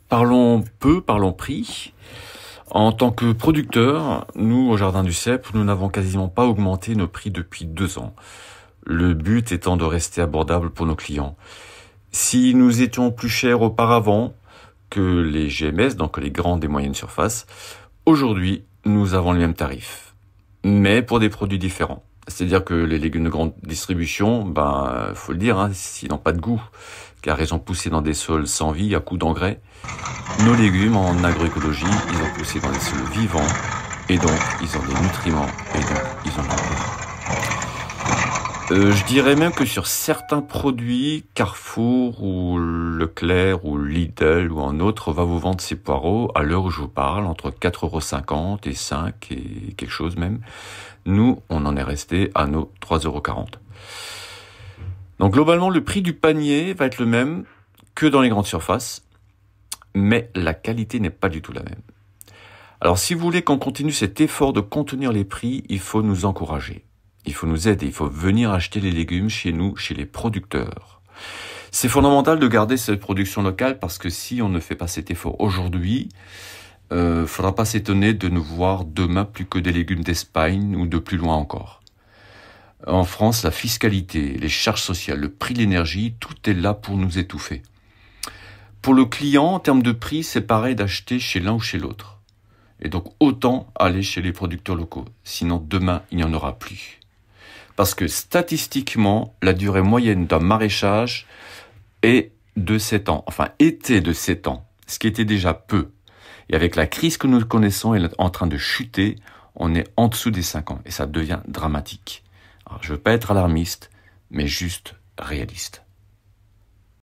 Parlons peu, parlons prix. En tant que producteur, nous, au Jardin du Cep, nous n'avons quasiment pas augmenté nos prix depuis 2 ans. Le but étant de rester abordable pour nos clients. Si nous étions plus chers auparavant que les GMS, donc les grandes et moyennes surfaces, aujourd'hui, nous avons les mêmes tarifs. Mais pour des produits différents. C'est-à-dire que les légumes de grande distribution, faut le dire, ils n'ont pas de goût, car ils ont poussé dans des sols sans vie à coups d'engrais. Nos légumes en agroécologie, ils ont poussé dans des sols vivants, et donc ils ont des nutriments, et donc ils ont de l'air. Je dirais même que sur certains produits, Carrefour ou Leclerc ou Lidl ou un autre va vous vendre ces poireaux à l'heure où je vous parle, entre 4,50 € et 5 et quelque chose même. Nous, on en est resté à nos 3,40 €. Donc globalement, le prix du panier va être le même que dans les grandes surfaces, mais la qualité n'est pas du tout la même. Alors si vous voulez qu'on continue cet effort de contenir les prix, il faut nous encourager. Il faut nous aider, il faut venir acheter les légumes chez nous, chez les producteurs. C'est fondamental de garder cette production locale parce que si on ne fait pas cet effort aujourd'hui, faudra pas s'étonner de nous voir demain plus que des légumes d'Espagne ou de plus loin encore. En France, la fiscalité, les charges sociales, le prix de l'énergie, tout est là pour nous étouffer. Pour le client, en termes de prix, c'est pareil d'acheter chez l'un ou chez l'autre. Et donc autant aller chez les producteurs locaux, sinon demain il n'y en aura plus. Parce que statistiquement, la durée moyenne d'un maraîchage est de 7 ans, était de 7 ans, ce qui était déjà peu. Et avec la crise que nous connaissons, elle est en train de chuter, on est en dessous des 5 ans, et ça devient dramatique. Alors, je veux pas être alarmiste, mais juste réaliste.